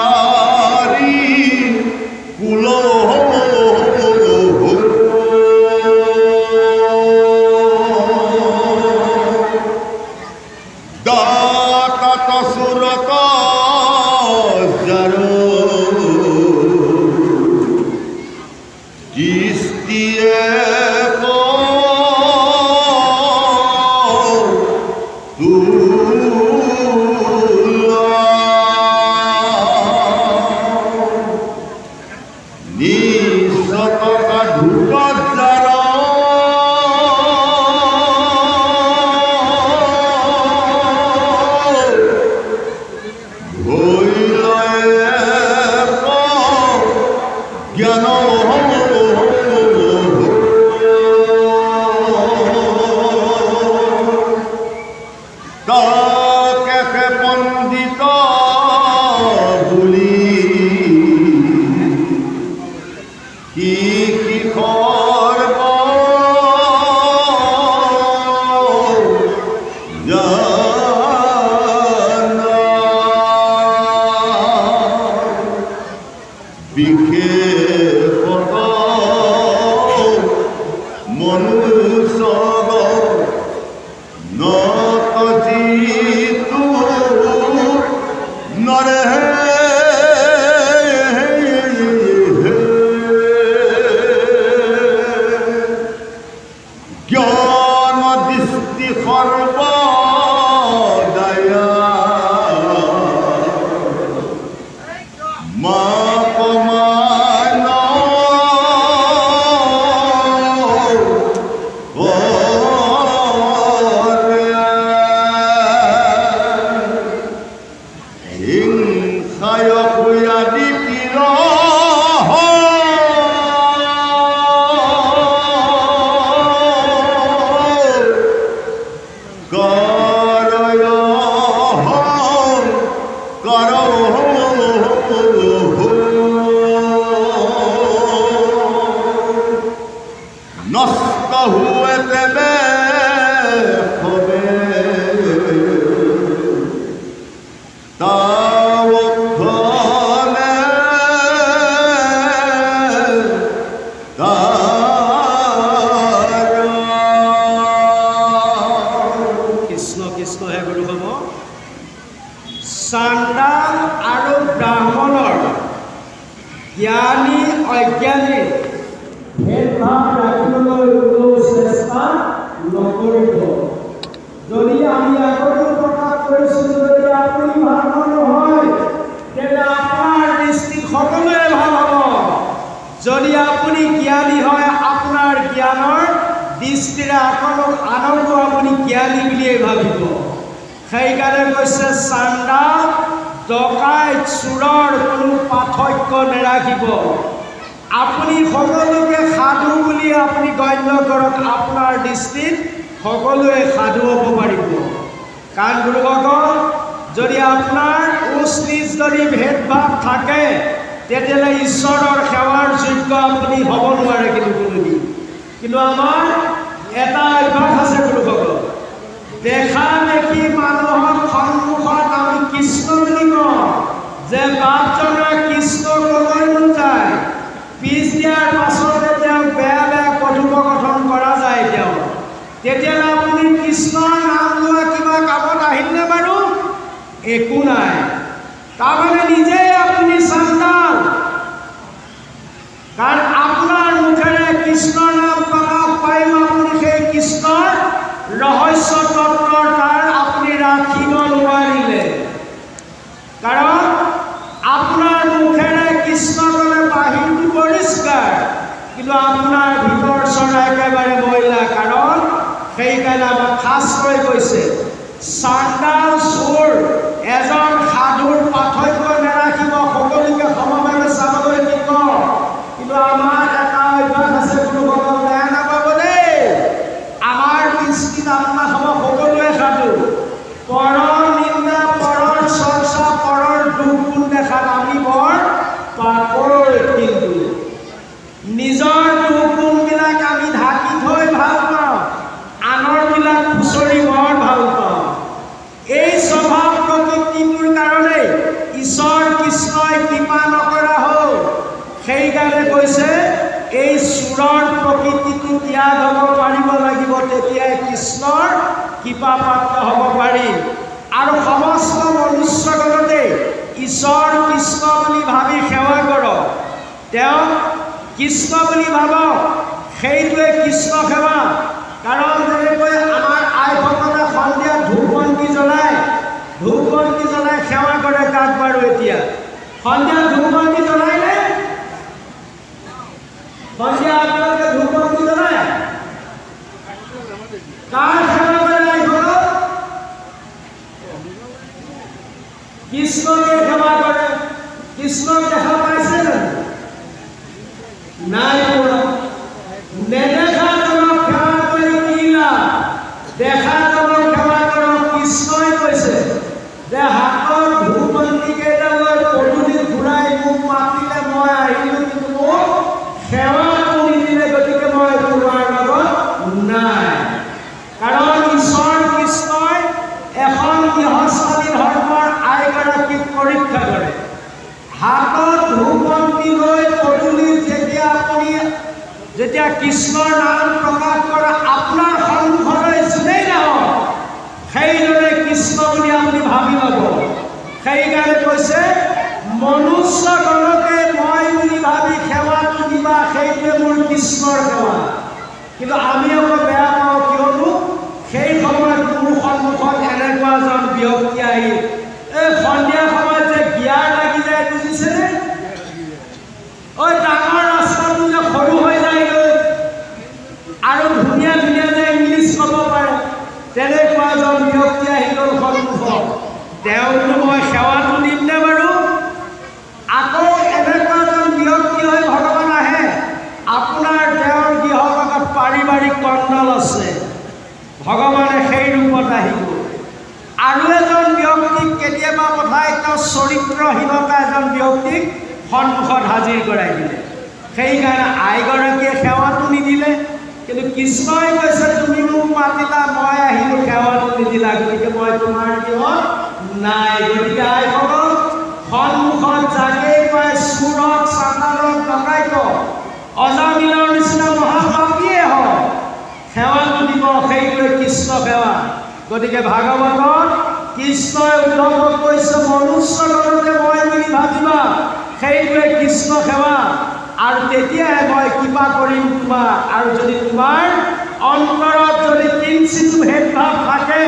নিবিচারি কুল দাতা সুরত জর জিস্তিয়ে জ্ঞান তাকে পণ্ডিত বুলি কি কি করব জানা বিখে পদ মনুষ্য নত জিতু নরে জ্ঞান দৃষ্টি সর্বদয়া মা কমান হিংসায় কুয়াদি তীর করয় কর নষ্ট হুয়ে দেবে হবে তাওক্ষণে কৃষ্ণ কৃষ্ণ হে গুৰু হ'ব। চাণ্ডাল আৰু ব্ৰাহ্মণৰ জ্ঞানী অজ্ঞানী ভেদভাৱ ৰাখিবলৈ কোনো চেষ্টা নকৰিব। যদি দৃষ্টিৰে আনক আপুনি জ্ঞানী বুলিয়ে ভাবিব। সেইকাৰণে কৈছে চাণ্ডাল ডকাইত চোৰৰ কোনো পাৰ্থক্য নেৰাখিব। আপুনি সকলোকে সাধু বুলি আপুনি গণ্য কৰক, আপোনাৰ দৃষ্টিত সকলোৱে সাধু হ'ব পাৰিব। কাৰণ গুৰুসকল, যদি আপোনাৰ উচ্চ নিচ যদি ভেদভাৱ থাকে তেতিয়াহ'লে ঈশ্বৰৰ সেৱাৰ যোগ্য আপুনি হ'ব নোৱাৰে কিন্তু কোনোদিন। কিন্তু আমাৰ এটা অভ্যাস আছে গুৰুসকল, দেখা দেখি মানুহৰ সন্মুখত আমি কৃষ্ণ বুলি কওঁ যে বাপজনে কৃষ্ণ ক'লৈ নোযায়, পিছ দিয়াৰ পাছতে তেওঁক বেয়া বেয়া কথোপকথন কৰা যায় তেতিয়াহ'লে আপুনি কৃষ্ণৰ নাম লোৱা কিবা কামত আহিলনে বাৰু? একো নাই। তাৰমানে নিজেই আপুনি চাণ্ডাল। কাৰণ আপোনাৰ মুখেৰে কৃষ্ণৰ নাম প্ৰকাশ পাইও আপুনি সেই কৃষ্ণৰ ৰহস্য তত্ত্বৰ তাৰ আপুনি ৰাখিব নোৱাৰিলে। কাৰণ আপোনাৰ মুখেৰে কৃষ্ণ ক'লে বাহিৰটো পৰিষ্কাৰ, কিন্তু আপোনাৰ ভিতৰ চৰা একেবাৰে মহিলা। কাৰণ সেইকাৰণে আমাক শাস্ত্ৰই কৈছে চাণ্ডাল চোৰ এজন সাধুৰ পাৰ্থক্য নেৰাখিব, সকলোকে সমভাৱে চাবলৈ দিব। কিন্তু আমাৰ এটা অভ্যাস আছে গুৰুসকল, বেয়া নাপাব দেই, আমাৰ দৃষ্টিত আপোনাৰ সকলোৱে সাধু। পৰৰ নিন্দা, পৰৰ চৰ্চা, পৰৰ দুখ গুণ দেখাত আমি বৰ পাকৈত, কিন্তু নিজৰ দুখ গুণবিলাক আমি ঢাকি থৈ ভাল পাওঁ, আনৰবিলাক খুচৰি বৰ ভাল পাওঁ। এই স্বভাৱ প্ৰকৃতিটোৰ কাৰণে ঈশ্বৰ কৃষ্ণই কৃপা নকৰা হ'ল। সেইকাৰণে কৈছে এই চোৰৰ প্ৰকৃতিটো ত্যাগ হ'ব পাৰিব লাগিব, তেতিয়াই কৃষ্ণৰ কৃপা প্ৰাপ্ত হ'ব পাৰি। আৰু সমস্ত মনুষ্যগণতে ঈশ্বৰ কৃষ্ণ বুলি ভাবি সেৱা কৰক, তেওঁক কৃষ্ণ বুলি ভাবক, সেইটোৱে কৃষ্ণ সেৱা। কাৰণ যেনেকৈ আমাৰ আইসকলে সন্ধিয়া ধূপ বন্তি জ্বলাই সেৱা কৰে কাক বাৰু? এতিয়া সন্ধিয়া ধূপ বন্তি জ্বলাইনে? সন্ধিয়া আপোনালোকে ধূপ বন্তি জ্বলাই কাৰ সেৱা কৰে? আইসকল কৃষ্ণকে সেৱা কৰে। কৃষ্ণক দেখা পাইছে জানো? নাই পোৱা। নেদেখাজনক সেৱা কৰি কি লাভ? দেখাজনক সেৱা কৰক। কৃষ্ণই কৈছে যে হাতৰ ধূপ বন্তি কেইটা লৈ পদূলিত ঘূৰাই মোক মাতিলে মই আহিলোঁ, কিন্তু মোক সেৱাটো নিদিলে, গতিকে মই তোমাৰ লগত নাই। কাৰণ ঈশ্বৰ কৃষ্ণই এখন গৃহস্থলী ধৰ্মৰ আইগৰাকীক পৰীক্ষা কৰে। হাতত ধূপ বন্তি লৈ পদূলিত যেতিয়া কৃষ্ণৰ নাম প্ৰকাশ কৰা আপোনাৰ সন্মুখলৈ যোনেই নাহক, সেইদৰে কৃষ্ণ বুলি আপুনি ভাবি ল'ব। সেইকাৰণে কৈছে মনুষ্যগণকে মই বুলি ভাবি সেৱাটো দিবা, সেইটোৱে মোৰ কৃষ্ণৰ সেৱা। কিন্তু আমি আকৌ বেয়া পাওঁ, কিয়নো সেই সময়ত মোৰ সন্মুখত এনেকুৱা এজন ব্যক্তি আহি এই সন্ধিয়া সময়ত যে গিয়াৰ লাগি যায়, বুজিছেনে? ঐ ডাঙৰ ৰাস্তাটো যে সৰু হৈ যায়গৈ আৰু ধুনীয়া ধুনীয়া যে ইংলিছ ক'ব পাৰে, তেনেকুৱা এজন ব্যক্তি আহি গ'ল সন্মুখত, তেওঁকনো মই সেৱাটো দিমনে বাৰু? আকৌ এনেকুৱা এজন ব্যক্তি হৈ ভগৱান আহে, আপোনাৰ তেওঁৰ গৃহৰ লগত পাৰিবাৰিক কণ্ডল আছে, ভগৱানে সেই ৰূপত আহিব। আৰু এজন ব্যক্তিক কেতিয়াবা পঠাই তেওঁ চৰিত্ৰহীনতা এজন ব্যক্তিক সন্মুখত হাজিৰ কৰাই দিলে। সেইকাৰণে আইগৰাকীয়ে সেৱাটো নিদিলে। কিন্তু কৃষ্ণই কৈছে তুমি মোক মাতিলা, মই আহিলোঁ, সেৱাটো নিদিলা, গতিকে মই তোমাৰ গৃহত নাই। গতিকে আইসকল, সন্মুখত যাকেই পায়, চোৰক, চাণ্ডালক, ডকাইতক, অজামিলৰ নিচিনা মহাপাপীয়ে হওক, সেৱাটো দিব, সেইটোৱে কৃষ্ণ সেৱা। গতিকে ভাগৱতত কৃষ্ণই উদ্ধৱক কৈছে মনুষ্যগণকে মই বুলি ভাবিবা, সেইটোৱে কৃষ্ণ সেৱা। আৰু তেতিয়াহে মই কৃপা কৰিম তোমাক। আৰু যদি তোমাৰ অন্তৰত যদি কিঞ্চিত ভেদভাৱ থাকে,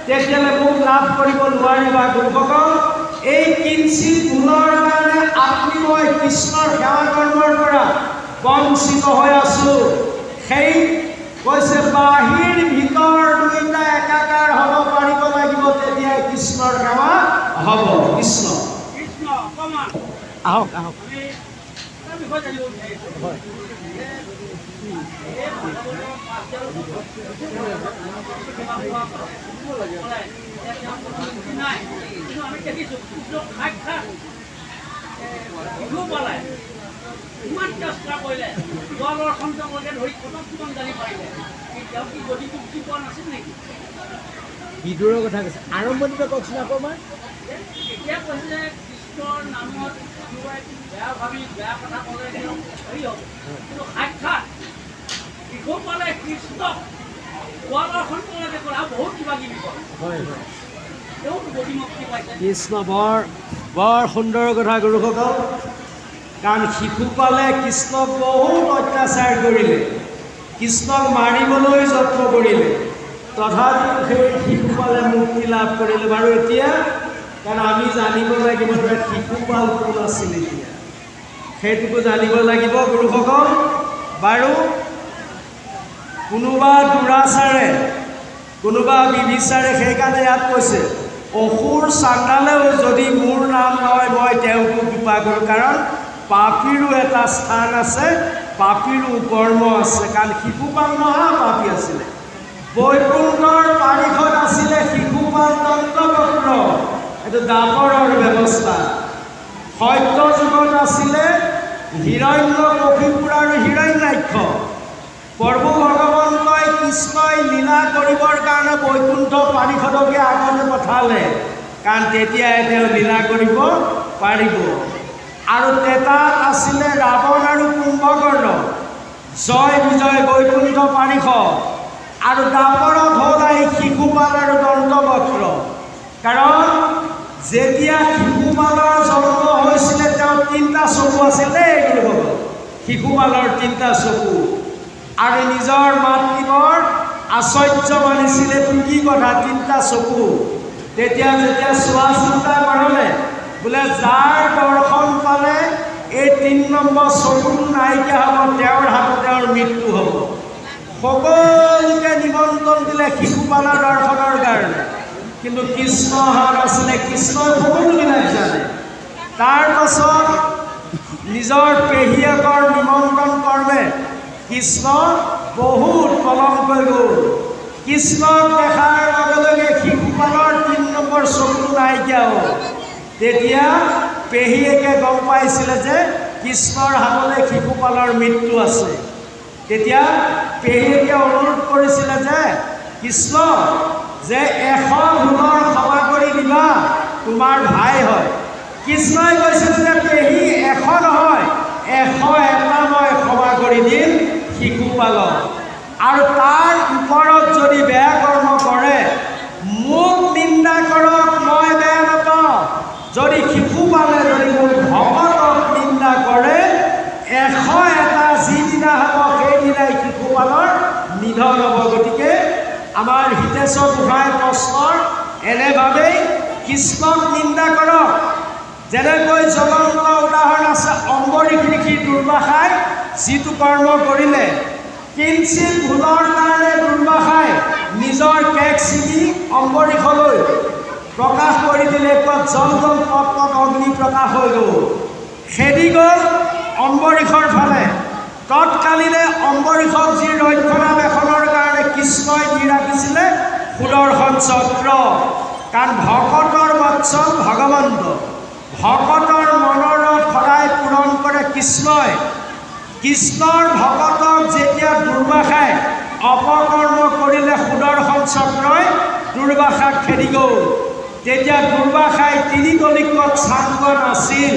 তেতিয়াহ'লে মোক লাভ কৰিব নোৱাৰিবা। গুৰুসকল, এই কিঞ্চিত ভুলৰ কাৰণে আপুনি মই কৃষ্ণৰ সেৱা কৰ্মৰ পৰা বঞ্চিত হৈ আছোঁ। সেই কৈছে বাহিৰ ভিতৰ দুইটা একাকাৰ হ'ব পাৰিব লাগিব, তেতিয়াই কৃষ্ণৰ সেৱা হ'ব। কৃষ্ণ কৃষ্ণ অকণমান আহক আহক। আমি এটা বিষয় জানিব বিচাৰিছোঁ। এই ভাগৱতৰ পাঁচজন নাই, কিন্তু আমি দেখিছোঁ কৃষ্ণক সাক্ষাৎ শিশু পালাই ইমান চেষ্টা কৰিলে, গোৱালৰ সন্তলৈকে ধৰি কটক কিমান জানি পাৰিলে, তেওঁ কি গতি মুক্তি পোৱা নাছিল নেকি? বিদুৰৰ কথা কৈছে, আৰম্ভণিতে কওকচোন অকণমান। এতিয়া কৈছে যে কৃষ্ণৰ নামত কোনোবাই বেয়া ভাবি বেয়া কথা ক'লে তেওঁ হেৰি হ'ব, কিন্তু সাক্ষাৎ শিশু পালে কৃষ্ণক গোৱালৰ সন্তলৈকে কৰা বহুত কিবা কিবি কৰে, হয় হয়, তেওঁ গতিমুক্তি পাইছে। কৃষ্ণ বৰ সুন্দৰ কথা গুৰুসকল। কাৰণ শিশুপালে কৃষ্ণক বহুত অত্যাচাৰ কৰিলে, কৃষ্ণক মাৰিবলৈ যত্ন কৰিলে, তথাপিও সেই শিশুপালে মুক্তি লাভ কৰিলে। বাৰু এতিয়া কাৰণ আমি জানিব লাগিব যে শিশুপাল কোন আছিল, এতিয়া সেইটোকো জানিব লাগিব গুৰুসকল। বাৰু কোনোবা দুৰাচাৰে কোনোবা বিবিচাৰে, সেইকাৰণে ইয়াত কৈছে অসুৰ চাণ্ডালেও যদি মোৰ নাম লয় মই তেওঁকো কৃপা কৰোঁ। কাৰণ পাপীৰো এটা স্থান আছে, পাপীৰো কৰ্ম আছে। কাৰণ শিশুপাল মহাপাপী আছিলে, বৈকুণ্ঠৰ পাৰিষদ আছিলে শিশুপাল দন্তবক্ৰ, এইটো দাপৰৰ ব্যৱস্থা। সত্য যুগত আছিলে হিৰণ্যকশিপুৰ আৰু হিৰণ্যাক্ষ। প্ৰভু ভগৱন্তই কৃষ্ণই লীলা কৰিবৰ কাৰণে বৈকুণ্ঠ পাৰিষদকে আগতে পঠালে, কাৰণ তেতিয়াই তেওঁ লীলা কৰিব পাৰিব। আৰু তেতাত আছিলে ৰাৱণ আৰু কুম্ভকৰ্ণ, জয় বিজয় বৈকুণ্ঠ পাৰিষদ। আৰু দাপৰত হ'ল আহি শিশুপাল আৰু দন্তবক্ৰ। কাৰণ যেতিয়া শিশুপালৰ জন্ম হৈছিলে তেওঁৰ 3টা চকু আছিলে, শিশুপালৰ 3টা চকু। আৰু নিজৰ মাতৃকৰ আশ্চৰ্য মানিছিলে, তোৰ কি কথা 3টা চকু। তেতিয়া যেতিয়া চোৱা চিন্তা কৰালে, বোলে যাৰ দৰ্শন পালে এই 3 নম্বৰ চকুটো নাইকিয়া হ'ব, তেওঁৰ হাতত তেওঁৰ মৃত্যু হ'ব। সকলোকে নিমন্ত্ৰণ দিলে শিশুপালৰ দৰ্শনৰ কাৰণে, কিন্তু কৃষ্ণ অহা নাছিলে। কৃষ্ণই সকলোবিলাক জানে। তাৰ পাছত নিজৰ পেহীয়েকৰ নিমন্ত্ৰণ কৰ্মে কৃষ্ণ বহুত পলম হৈ গ'ল। কৃষ্ণক দেখাৰ লগে লগে শিশুপালৰ 3 নম্বৰ চকুটো নাইকিয়া হ'ল। তেতিয়া পেহীয়েকে গম পাইছিলে যে কৃষ্ণৰ হাতলৈ শিশুপালৰ মৃত্যু আছে। তেতিয়া পেহীয়েকে অনুৰোধ কৰিছিলে যে কৃষ্ণ যে 100 ধূনৰ ক্ষমা কৰি দিবা, তোমাৰ ভাই হয়। কৃষ্ণই কৈছিলে যে পেহী 100 নহয়, 101টা মই ক্ষমা কৰি দিম শিশুপালক। আৰু তাৰ ওপৰত যদি বেয়া কৰ্ম কৰে মোক নিন্দা কৰক, মই বেয়া নাপাওঁ। যদি শিশুপালে যদি মোৰ ভকতক নিন্দা কৰে, 101টা যিদিনা হ'ব সেইদিনাই শিশুপালৰ নিধন হ'ব। গতিকে আমাৰ হিতেশ্বৰ গোহাঁই প্ৰশ্নৰ এনেভাৱেই কৃষ্ণক নিন্দা কৰক। যেনেকৈ জ্বলন্ত উদাহৰণ আছে অম্বৰীশ ঋষি দুৰ্বাসাই যিটো কৰ্ম কৰিলে, কিঞ্চিত ভুলৰ কাৰণে দুৰ্বাসাই নিজৰ কেক ছিঙি অম্বৰীশলৈ প্ৰকাশ কৰি দিলে, জল জল পট পট অগ্নি প্ৰকাশ হৈ গ'ল, খেদি গ'ল অম্বৰীশৰ ফালে। তৎকালীনে অম্বৰীশক যি ৰক্ষণাবেক্ষণৰ কাৰণে কৃষ্ণই দি ৰাখিছিলে সুদৰ্শন চক্ৰ। কাৰণ ভকতৰ বৎসল ভগৱন্ত, ভকতৰ মনোৰথ সদায় পূৰণ কৰে কৃষ্ণই। কৃষ্ণৰ ভকতক যেতিয়া দুৰ্বাসাই অপকৰ্ম কৰিলে, সুদৰ্শন চক্ৰই দুৰ্বাসাক খেদি গ'ল। তেতিয়া দুৰ্বাসাই 3 কলিকত চাংগ নাছিল,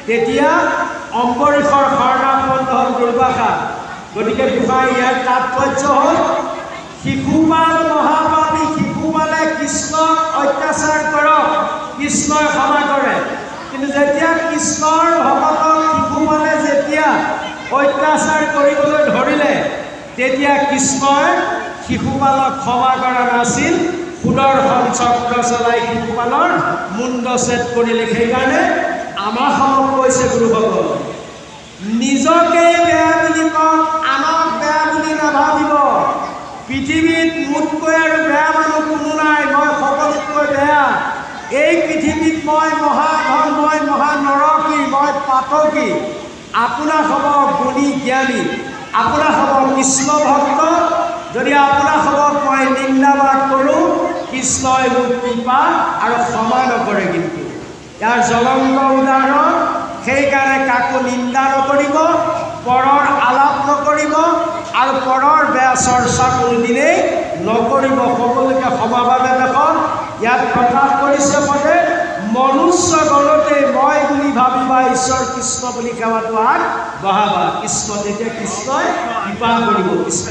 তেতিয়া অম্বৰীশৰ শৰণাপন্ন হ'ল দুৰ্বাসা। গতিকে গোসাঁই ইয়াৰ তাৎপৰ্য হ'ল শিশুপাল মহাপাপী। শিশুপালে কৃষ্ণক অত্যাচাৰ কৰক, কৃষ্ণই ক্ষমা কৰে। কিন্তু যেতিয়া কৃষ্ণৰ ভকতক শিশুপালে যেতিয়া অত্যাচাৰ কৰিবলৈ ধৰিলে, তেতিয়া কৃষ্ণই শিশুপালক ক্ষমা কৰা নাছিল, সুদৰ্শন চক্ৰ চলাই শিশুপালৰ মুণ্ডছেদ কৰিলে। সেইকাৰণে আমাৰ সমক কৈছে গুৰুসকল, নিজকে বেয়া বুলি কওক, আনক বেয়া বুলি নাভাবিব। পৃথিৱীত মোতকৈ আৰু বেয়া মানুহ কোনো নাই, মই সকলোতকৈ বেয়া। এই পৃথিৱীত মই মহাধন, মই মহানৰকী, মই পাতকী। আপোনাক হ'ব গুণী জ্ঞানী, আপোনাক হ'ব কৃষ্ণ ভক্ত। যদি আপোনাক হ'ব মই নিন্দাবাদ কৰোঁ, কৃষ্ণই মোক কৃপা আৰু ক্ষমা নকৰে। কিন্তু ইয়াৰ জ্বলন্ত উদাহৰণ। সেইকাৰণে কাকো নিন্দা নকৰিব, পৰৰ আলাপ নকৰিব আৰু পৰৰ বেয়া চৰ্চা কোনোদিনেই নকৰিব। সকলোকে সমাভাৱে দেখক। ইয়াত প্ৰকাশ কৰিছে পদে মনুষ্য গণতে মই বুলি ভাবিবা, ঈশ্বৰ কৃষ্ণ বুলি সেৱাটো আগবঢ়াবা। কৃষ্ণ তেতিয়া কৃষ্ণই কৃপা কৰিব। কৃষ্ণ